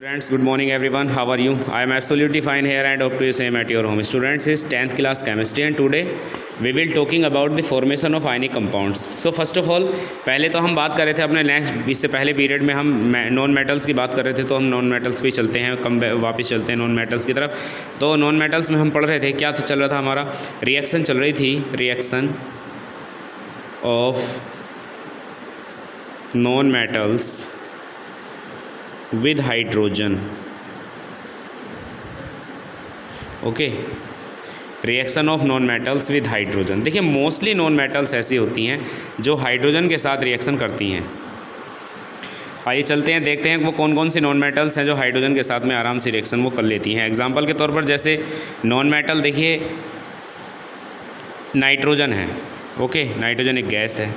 Students, good morning everyone. How are you? I am absolutely fine here and hope to you same at your home. Students, is 10th class chemistry and today we will talking about the formation of ionic compounds. So first of all, पहले तो हम बात कर रहे थे अपने next इससे पहले पीरियड में हम नॉन मेटल्स की बात कर रहे थे, तो हम नॉन मेटल्स पे चलते हैं, वापस चलते हैं नॉन मेटल्स की तरफ। तो नॉन मेटल्स में हम पढ़ रहे थे, क्या चल रहा था हमारा, रिएक्शन चल रही थी, reaction of non metals with hydrogen. Okay, reaction of non metals with hydrogen. देखिए मोस्टली नॉन मेटल्स ऐसी होती हैं जो हाइड्रोजन के साथ रिएक्शन करती हैं। आइए चलते हैं, देखते हैं वो कौन कौन सी नॉन मेटल्स हैं जो हाइड्रोजन के साथ में आराम से रिएक्शन वो कर लेती हैं। एग्जांपल के तौर पर जैसे नॉन मेटल देखिए नाइट्रोजन है। ओके, नाइट्रोजन एक गैस है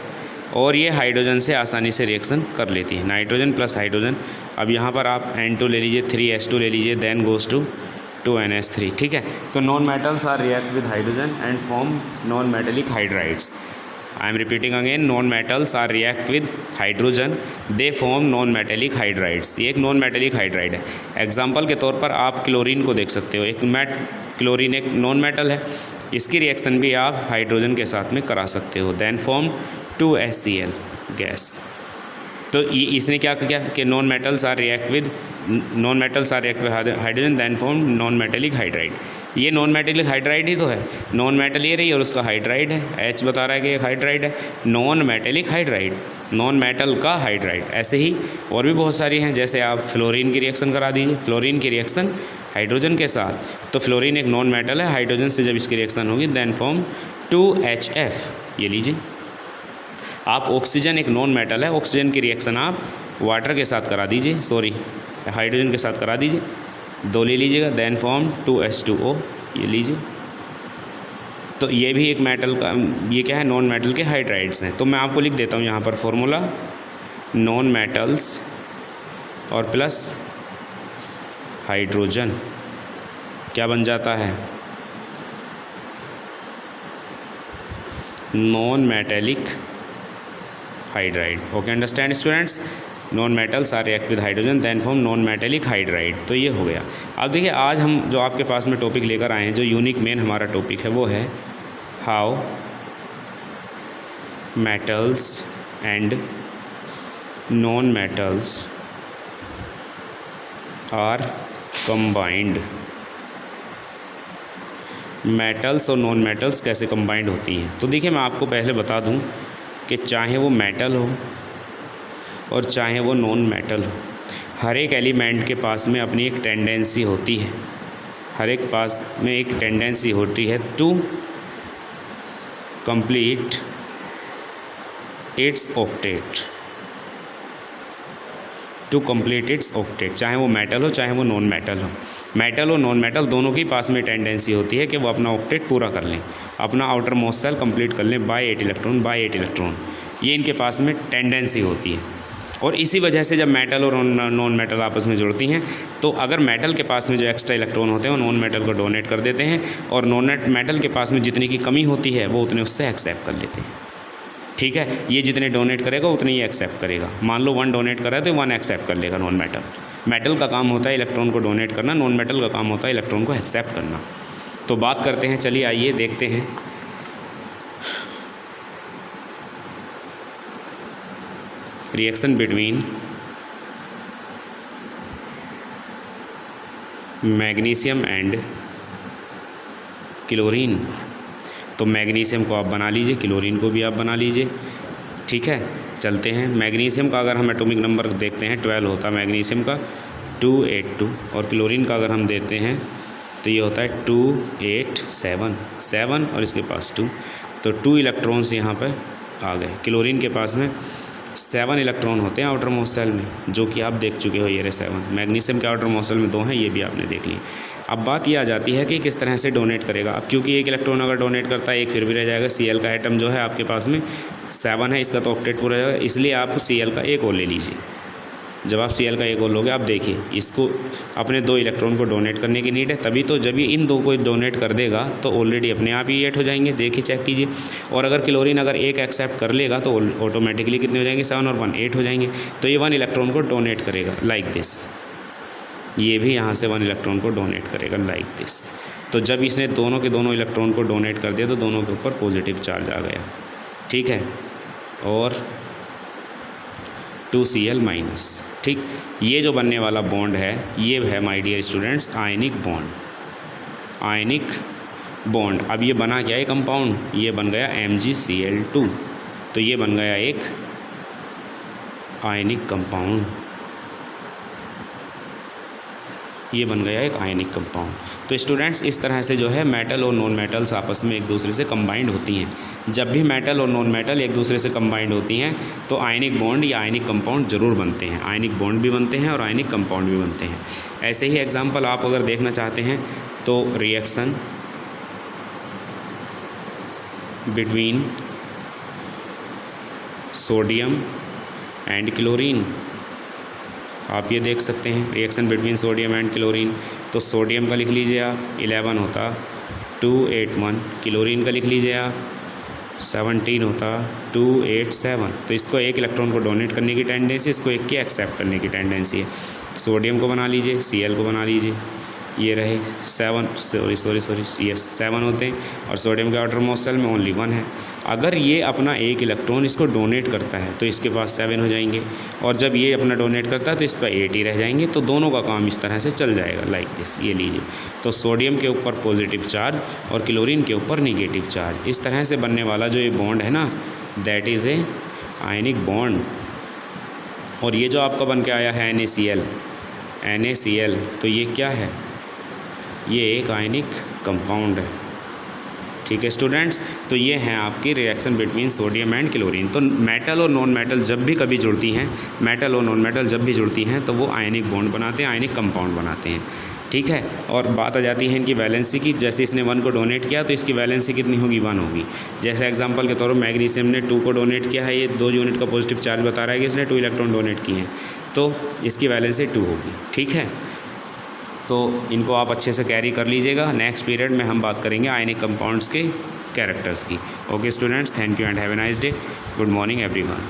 और ये हाइड्रोजन से आसानी से रिएक्शन कर लेती है, नाइट्रोजन प्लस हाइड्रोजन। अब यहाँ पर आप N2 ले लीजिए, 3H2 ले लीजिए, देन गोज़ टू 2NH3। ठीक है, तो non metals are react with hydrogen and form non metallic hydrides. I am repeating again, non metals are react with hydrogen, they form non metallic hydrides. ये एक non metallic hydride है। Example के तौर पर आप क्लोरीन को देख सकते हो, क्लोरीन एक नॉन मेटल है, इसकी रिएक्शन भी आप हाइड्रोजन के साथ में करा सकते हो, देन फॉर्म 2HCl गैस। तो ये इसने क्या किया कि non metals are react with hydrogen then form non metallic hydride. ये नॉन मेटेलिक हाइड्राइड ही तो है, नॉन मेटल ये रही और उसका हाइड्राइड है, H बता रहा है कि एक हाइड्राइड है, non metallic hydride, non metal का हाइड्राइड। ऐसे ही और भी बहुत सारी हैं, जैसे आप फ्लोरीन की रिएक्शन करा दीजिए, फ्लोरीन की रिएक्शन हाइड्रोजन के साथ, तो फ्लोरीन एक नॉन मेटल है, हाइड्रोजन से जब इसकी रिएक्शन होगी देन फॉर्म 2HF। ये लीजिए, आप ऑक्सीजन एक नॉन मेटल है, ऑक्सीजन की रिएक्शन आप वाटर के साथ करा दीजिए, सॉरी हाइड्रोजन के साथ करा दीजिए, 2 ले लीजिएगा, देन फॉर्म 2H2O। ये लीजिए, तो ये भी एक मेटल का, ये क्या है, नॉन मेटल के हाइड्राइड्स हैं। तो मैं आपको लिख देता हूँ यहाँ पर फॉर्मूला, नॉन मेटल्स और प्लस हाइड्रोजन क्या बन जाता है, non metallic hydride. Okay, understand students, non metals are react with hydrogen then form non metallic hydride. तो ये हो गया। अब देखिए आज हम जो आपके पास में टॉपिक लेकर आए हैं, जो यूनिक मेन हमारा टॉपिक है वो है how metals and non metals are combined. Metals और नॉन मेटल्स कैसे कंबाइंड होती हैं। तो देखिए मैं आपको पहले बता दूं कि चाहे वो मेटल हो और चाहे वो नॉन मेटल हो, हर एक एलिमेंट के पास में अपनी एक टेंडेंसी होती है, हर एक पास में एक टेंडेंसी होती है to complete its octet, to complete its octet. चाहे वो मेटल हो चाहे वो नॉन मेटल हो, मेटल और नॉन मेटल दोनों के पास में टेंडेंसी होती है कि वो अपना ऑक्टेट पूरा कर लें, अपना आउटर मोस्ट सेल कंप्लीट कर लें बाय 8 इलेक्ट्रॉन। ये इनके पास में टेंडेंसी होती है। और इसी वजह से जब मेटल और नॉन मेटल आपस में जुड़ती हैं, तो अगर मेटल के पास में जो एक्स्ट्रा इलेक्ट्रॉन होते हैं वो नॉन मेटल को डोनेट कर देते हैं, और नॉन मेटल के पास में जितनी की कमी होती है वो उतने उससे एक्सेप्ट कर लेते हैं। ठीक है, ये जितने डोनेट करेगा उतने ही एक्सेप्ट करेगा। मान लो 1 डोनेट कर रहा है तो 1 एक्सेप्ट कर लेगा नॉन मेटल। मेटल का काम होता है इलेक्ट्रॉन को डोनेट करना, नॉन मेटल का काम होता है इलेक्ट्रॉन को एक्सेप्ट करना। तो बात करते हैं, चलिए आइए देखते हैं। Reaction between magnesium and chlorine. तो मैग्नीशियम को आप बना लीजिए, क्लोरीन को भी आप बना लीजिए। ठीक है, चलते हैं। मैग्नीशियम का अगर हम एटॉमिक नंबर देखते हैं 12 होता है मैग्नीशियम का, 282, और क्लोरीन का अगर हम देते हैं तो ये होता है 287 और इसके पास 2, तो 2 इलेक्ट्रॉन्स यहाँ पर आ गए। क्लोरीन के पास में 7 इलेक्ट्रॉन होते हैं आउटर मोस्ट सेल में, जो कि आप देख चुके हो, ये रहे 7। मैग्नीशियम के आउटर मोस्ट सेल में 2 हैं, ये भी आपने देख ली। अब बात ये आ जाती है कि किस तरह से डोनेट करेगा। अब क्योंकि एक इलेक्ट्रॉन अगर डोनेट करता है, एक फिर भी रह जाएगा। Cl का एटम जो है आपके पास में 7 है, इसका तो ऑक्टेट पूरा रहेगा, इसलिए आप Cl का एक और ले लीजिए। जब आप Cl का एक और लोगे, आप देखिए इसको अपने 2 इलेक्ट्रॉन को डोनेट करने की नीड है, तभी तो जब ये इन 2 को डोनेट कर देगा तो ऑलरेडी अपने आप ही 8 हो जाएंगे। देखिए चेक कीजिए। और अगर क्लोरीन अगर एक एक्सेप्ट कर लेगा तो ऑटोमेटिकली कितने हो जाएंगे, 7 और 1 8 हो जाएंगे। तो ये 1 इलेक्ट्रॉन को डोनेट करेगा लाइक दिस। ये भी यहाँ से 1 इलेक्ट्रॉन को डोनेट करेगा लाइक दिस। तो जब इसने दोनों के दोनों इलेक्ट्रॉन को डोनेट कर दिया तो दोनों के ऊपर पॉजिटिव चार्ज आ गया, ठीक है। और 2Cl माइनस, ठीक। ये जो बनने वाला बॉन्ड है ये है my dear students ionic bond, ionic bond. अब ये बना क्या है कंपाउंड, ये बन गया MgCl2, तो ये बन गया एक आयनिक कंपाउंड, ये बन गया एक आयनिक कंपाउंड। तो स्टूडेंट्स इस तरह से जो है मेटल और नॉन मेटल्स आपस में एक दूसरे से कंबाइंड होती हैं। जब भी मेटल और नॉन मेटल एक दूसरे से कंबाइंड होती हैं तो आयनिक बॉन्ड या आयनिक कंपाउंड ज़रूर बनते हैं, आयनिक बॉन्ड भी बनते हैं और आयनिक कंपाउंड भी बनते हैं। ऐसे ही एग्जाम्पल आप अगर देखना चाहते हैं तो reaction between sodium and chlorine, आप ये देख सकते हैं reaction between sodium and chlorine. तो सोडियम का लिख लीजिए आप 11 होता 281, क्लोरीन का लिख लीजिए आप 17 होता 287। तो इसको एक इलेक्ट्रॉन को डोनेट करने की टेंडेंसी, इसको एक की एक्सेप्ट करने की टेंडेंसी है। सोडियम को बना लीजिए, Cl को बना लीजिए, ये रहे 7 होते हैं और सोडियम के आउटर मोस्ट शेल में ओनली 1 है। अगर ये अपना एक इलेक्ट्रॉन इसको डोनेट करता है तो इसके पास 7 हो जाएंगे, और जब ये अपना डोनेट करता है तो इस पर 8 ही रह जाएंगे। तो दोनों का काम इस तरह से चल जाएगा लाइक दिस, ये लीजिए। तो सोडियम के ऊपर पॉजिटिव चार्ज और क्लोरीन के ऊपर निगेटिव चार्ज, इस तरह से बनने वाला जो ये बॉन्ड है ना that is a ionic bond. और ये जो आपका बन के आया है NaCl, तो ये क्या है, ये एक आयनिक कंपाउंड है, ठीक है स्टूडेंट्स। तो ये हैं आपकी reaction between sodium and chlorine. तो मेटल और नॉन मेटल जब भी कभी जुड़ती हैं, मेटल और नॉन मेटल जब भी जुड़ती हैं तो वो आयनिक बॉन्ड बनाते हैं, आयनिक कंपाउंड बनाते हैं, ठीक है। और बात आ जाती है इनकी वैलेंसी की। जैसे इसने 1 को डोनेट किया तो इसकी वैलेंसी कितनी होगी, 1 होगी। जैसे एग्जांपल के तौर पर मैग्नीशियम ने 2 को डोनेट किया है, ये 2 यूनिट का पॉजिटिव चार्ज बता रहा है कि इसने 2 इलेक्ट्रॉन डोनेट किए हैं, तो इसकी वैलेंसी 2 होगी, ठीक है। तो इनको आप अच्छे से कैरी कर लीजिएगा। नेक्स्ट पीरियड में हम बात करेंगे आयनिक कंपाउंड्स के कैरेक्टर्स की। Okay students, thank you and have a nice day. Good morning everyone.